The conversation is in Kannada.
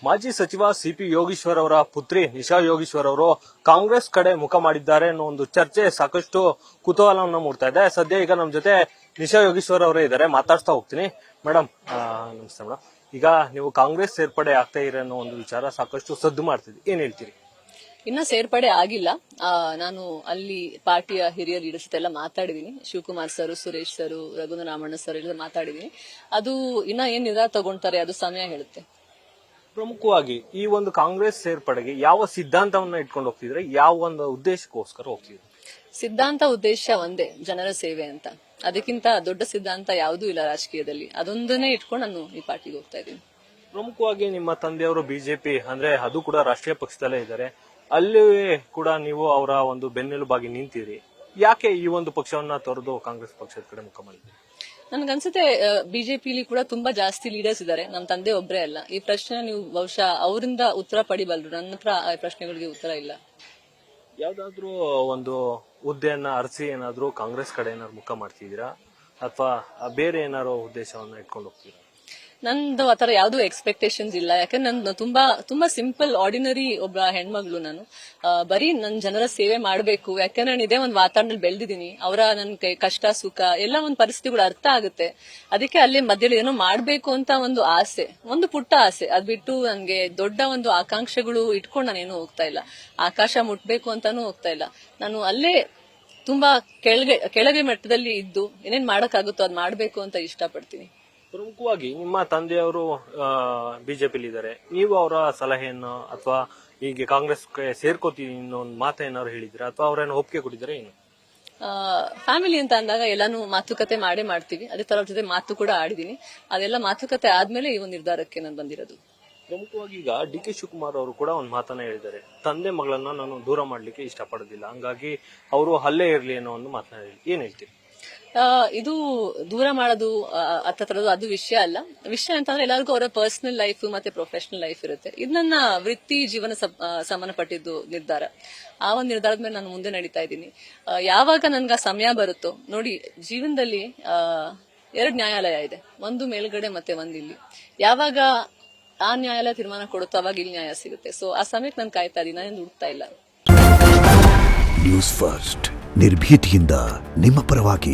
ಮಾಜಿ ಸಚಿವ ಸಿಪಿ ಯೋಗೀಶ್ವರ್ ಅವರ ಪುತ್ರಿ ನಿಶಾ ಯೋಗೀಶ್ವರ್ ಅವರು ಕಾಂಗ್ರೆಸ್ ಕಡೆ ಮುಖ ಮಾಡಿದ್ದಾರೆ ಅನ್ನೋ ಒಂದು ಚರ್ಚೆ ಸಾಕಷ್ಟು ಕುತೂಹಲವನ್ನು ಮೂಡ್ತಾ ಇದೆ. ಸದ್ಯ ಈಗ ನಮ್ಮ ಜೊತೆ ನಿಶಾ ಯೋಗೀಶ್ವರ್ ಅವರೇ ಇದ್ದಾರೆ, ಮಾತಾಡ್ತಾ ಹೋಗ್ತೀನಿ. ಮೇಡಮ್ ನಮಸ್ತೆ ಮೇಡಮ್. ಈಗ ನೀವು ಕಾಂಗ್ರೆಸ್ ಸೇರ್ಪಡೆ ಆಗ್ತಾ ಇರೋ ಅನ್ನೋ ಒಂದು ವಿಚಾರ ಸಾಕಷ್ಟು ಸದ್ದು ಮಾಡ್ತಿದ್ವಿ, ಏನ್ ಹೇಳ್ತೀರಿ? ಇನ್ನ ಸೇರ್ಪಡೆ ಆಗಿಲ್ಲ. ನಾನು ಅಲ್ಲಿ ಪಾರ್ಟಿಯ ಹಿರಿಯ ಲೀಡರ್ಸ್ ಎಲ್ಲ ಮಾತಾಡಿದೀನಿ. Shivakumar sir, Suresh sir, Raghunaramanna sir ಎಲ್ಲ ಮಾತಾಡಿದೀನಿ. ಅದು ಇನ್ನ ಏನ್ ನಿರ್ಧಾರ ತಗೊಂತಾರೆ ಅದು ಸಮಯ ಹೇಳುತ್ತೆ. ಪ್ರಮುಖವಾಗಿ ಈ ಒಂದು ಕಾಂಗ್ರೆಸ್ ಸೇರ್ಪಡೆಗೆ ಯಾವ ಸಿದ್ಧಾಂತವನ್ನ ಇಟ್ಕೊಂಡು ಹೋಗ್ತಿದ್ರೆ, ಯಾವ ಒಂದು ಉದ್ದೇಶಕ್ಕೋಸ್ಕರ ಹೋಗ್ತಿದ್ರು? ಸಿದ್ಧಾಂತ ಉದ್ದೇಶ ಒಂದೇ, ಜನರ ಸೇವೆ ಅಂತ. ಅದಕ್ಕಿಂತ ದೊಡ್ಡ ಸಿದ್ಧಾಂತ ಯಾವುದೂ ಇಲ್ಲ ರಾಜಕೀಯದಲ್ಲಿ. ಅದೊಂದನ್ನೇ ಇಟ್ಕೊಂಡು ನಾನು ಈ ಪಾರ್ಟಿಗೆ ಹೋಗ್ತಾ ಇದ್ದೀನಿ. ಪ್ರಮುಖವಾಗಿ ನಿಮ್ಮ ತಂದೆಯವರು ಬಿಜೆಪಿ ಅಂದ್ರೆ ಅದು ಕೂಡ ರಾಷ್ಟ್ರೀಯ ಪಕ್ಷದಲ್ಲೇ ಇದ್ದಾರೆ, ಅಲ್ಲಿ ಕೂಡ ನೀವು ಅವರ ಒಂದು ಬೆನ್ನೆಲುಬಾಗಿ ನಿಂತಿರಿ. ಯಾಕೆ ಈ ಒಂದು ಪಕ್ಷವನ್ನ ತೊರೆದು ಕಾಂಗ್ರೆಸ್ ಪಕ್ಷದ ಕಡೆ ಮುಖ ಮಾಡಿದ್ರಿ? ನನ್ಗನ್ಸುತ್ತೆ ಬಿಜೆಪಿಲಿ ಕೂಡ ತುಂಬಾ ಜಾಸ್ತಿ ಲೀಡರ್ಸ್ ಇದ್ದಾರೆ, ನಮ್ಮ ತಂದೆ ಒಬ್ಬರೇ ಅಲ್ಲ. ಈ ಪ್ರಶ್ನೆ ನೀವು ಬಹುಶಃ ಅವರಿಂದ ಉತ್ತರ ಪಡಿಬಲ್ರು, ನನ್ನ ಹತ್ರ ಆ ಪ್ರಶ್ನೆಗಳಿಗೆ ಉತ್ತರ ಇಲ್ಲ. ಯಾವ್ದಾದ್ರು ಒಂದು ಹುದ್ದೆಯನ್ನ ಅರಸಿ ಏನಾದ್ರು ಕಾಂಗ್ರೆಸ್ ಕಡೆ ಏನಾದ್ರು ಮುಖ ಮಾಡ್ತಿದ್ದೀರಾ ಅಥವಾ ಬೇರೆ ಏನಾದ್ರು ಉದ್ದೇಶವನ್ನ ಇಟ್ಕೊಂಡು ಹೋಗ್ತೀರಾ? ನಂದು ಆತರ ಯಾವ್ದು ಎಕ್ಸ್ಪೆಕ್ಟೇಷನ್ಸ್ ಇಲ್ಲ. ಯಾಕಂದ್ರೆ ನಾನು ತುಂಬಾ ಸಿಂಪಲ್ ಆರ್ಡಿನರಿ ಒಬ್ಬ ಹೆಣ್ಮಗಳು. ನಾನು ಬರೀ ನನ್ ಜನರ ಸೇವೆ ಮಾಡ್ಬೇಕು. ಯಾಕಂದ್ರೆ ನಾನು ಇದೇ ಒಂದು ವಾತಾವರಣದಲ್ಲಿ ಬೆಳೆದಿದ್ದೀನಿ. ಅವರ ನನ್ ಕಷ್ಟ ಸುಖ ಎಲ್ಲ ಒಂದು ಪರಿಸ್ಥಿತಿಗಳು ಅರ್ಥ ಆಗುತ್ತೆ. ಅದಕ್ಕೆ ಅಲ್ಲಿ ಮಧ್ಯದಲ್ಲಿ ಏನೋ ಮಾಡ್ಬೇಕು ಅಂತ ಒಂದು ಆಸೆ, ಒಂದು ಪುಟ್ಟ ಆಸೆ. ಅದ್ ಬಿಟ್ಟು ನನ್ಗೆ ದೊಡ್ಡ ಒಂದು ಆಕಾಂಕ್ಷೆಗಳು ಇಟ್ಕೊಂಡು ನಾನೇನು ಹೋಗ್ತಾ ಇಲ್ಲ. ಆಕಾಶ ಮುಟ್ಬೇಕು ಅಂತಾನು ಹೋಗ್ತಾ ಇಲ್ಲ. ನಾನು ಅಲ್ಲೇ ತುಂಬಾ ಕೆಳಗೆ ಮಟ್ಟದಲ್ಲಿ ಇದ್ದು ಏನೇನ್ ಮಾಡಕ್ಕಾಗುತ್ತೋ ಅದ್ ಮಾಡ್ಬೇಕು ಅಂತ ಇಷ್ಟಪಡ್ತೀನಿ. ಪ್ರಮುಖವಾಗಿ ನಿಮ್ಮ ತಂದೆಯವರು ಬಿಜೆಪಿಲಿ ಇದ್ದಾರೆ, ನೀವು ಅವರ ಸಲಹೆಯನ್ನು ಅಥವಾ ಹೀಗೆ ಕಾಂಗ್ರೆಸ್ ಸೇರ್ಕೋತೀನಿ ಅನ್ನೋ ಒಂದು ಮಾತೇನಾದ್ರು ಹೇಳಿದ್ರೆ ಅಥವಾ ಅವರೇನು ಒಪ್ಪಿಗೆ ಕೊಟ್ಟಿದ್ದಾರೆ ಏನು? ಫ್ಯಾಮಿಲಿ ಅಂತ ಅಂದಾಗ ಎಲ್ಲಾನು ಮಾತುಕತೆ ಮಾಡೇ ಮಾಡ್ತೀವಿ. ಅದೇ ತರ ಜೊತೆ ಮಾತು ಕೂಡ ಆಡಿದೀನಿ. ಅದೆಲ್ಲ ಮಾತುಕತೆ ಆದ್ಮೇಲೆ ಈ ಒಂದು ನಿರ್ಧಾರಕ್ಕೆ ನಾನು ಬಂದಿರೋದು. ಪ್ರಮುಖವಾಗಿ ಈಗ ಡಿ ಕೆ ಶಿವಕುಮಾರ್ ಅವರು ಕೂಡ ಒಂದು ಮಾತನ್ನ ಹೇಳಿದ್ದಾರೆ, ತಂದೆ ಮಗಳನ್ನ ನಾನು ದೂರ ಮಾಡ್ಲಿಕ್ಕೆ ಇಷ್ಟಪಡೋದಿಲ್ಲ, ಹಂಗಾಗಿ ಅವರು ಅಲ್ಲೇ ಇರ್ಲಿ ಅನ್ನೋ ಒಂದು ಮಾತನ್ನ ಹೇಳಿ, ಏನ್ ಹೇಳ್ತೀರಿ? ಇದು ದೂರ ಮಾಡೋದು ತರದ್ದು ಅದು ವಿಷಯ ಅಲ್ಲ. ವಿಷಯ ಅಂತಂದ್ರೆ ಎಲ್ಲರಿಗೂ ಅವರ ಪರ್ಸನಲ್ ಲೈಫ್ ಮತ್ತೆ ಪ್ರೊಫೆಷನಲ್ ಲೈಫ್ ಇರುತ್ತೆ. ಇದು ನನ್ನ ವೃತ್ತಿ ಜೀವನ ಸಂಬಂಧಪಟ್ಟಿದ್ದು ನಿರ್ಧಾರ. ಆ ಒಂದು ನಿರ್ಧಾರದ ಮೇಲೆ ನಾನು ಮುಂದೆ ನಡೀತಾ ಇದ್ದೀನಿ. ಯಾವಾಗ ನನ್ಗೆ ಸಮಯ ಬರುತ್ತೋ ನೋಡಿ, ಜೀವನದಲ್ಲಿ 2 ನ್ಯಾಯಾಲಯ ಇದೆ, ಒಂದು ಮೇಲ್ಗಡೆ ಮತ್ತೆ ಒಂದು ಇಲ್ಲಿ. ಯಾವಾಗ ಆ ನ್ಯಾಯಾಲಯ ತೀರ್ಮಾನ ಕೊಡುತ್ತೋ ಅವಾಗ ಇಲ್ಲಿ ನ್ಯಾಯ ಸಿಗುತ್ತೆ. ಸೊ ಆ ಸಮಯಕ್ಕೆ ನಾನು ಕಾಯ್ತಾ ಇದ್ದೀನಿ, ನಾನು ಹುಡುಕ್ತಾ ಇಲ್ಲ. ನ್ಯೂಸ್ ಫಸ್ಟ್ ನಿರ್ಭೀತಿಯಿಂದ ನಿಮ್ಮ ಪರವಾಗಿ.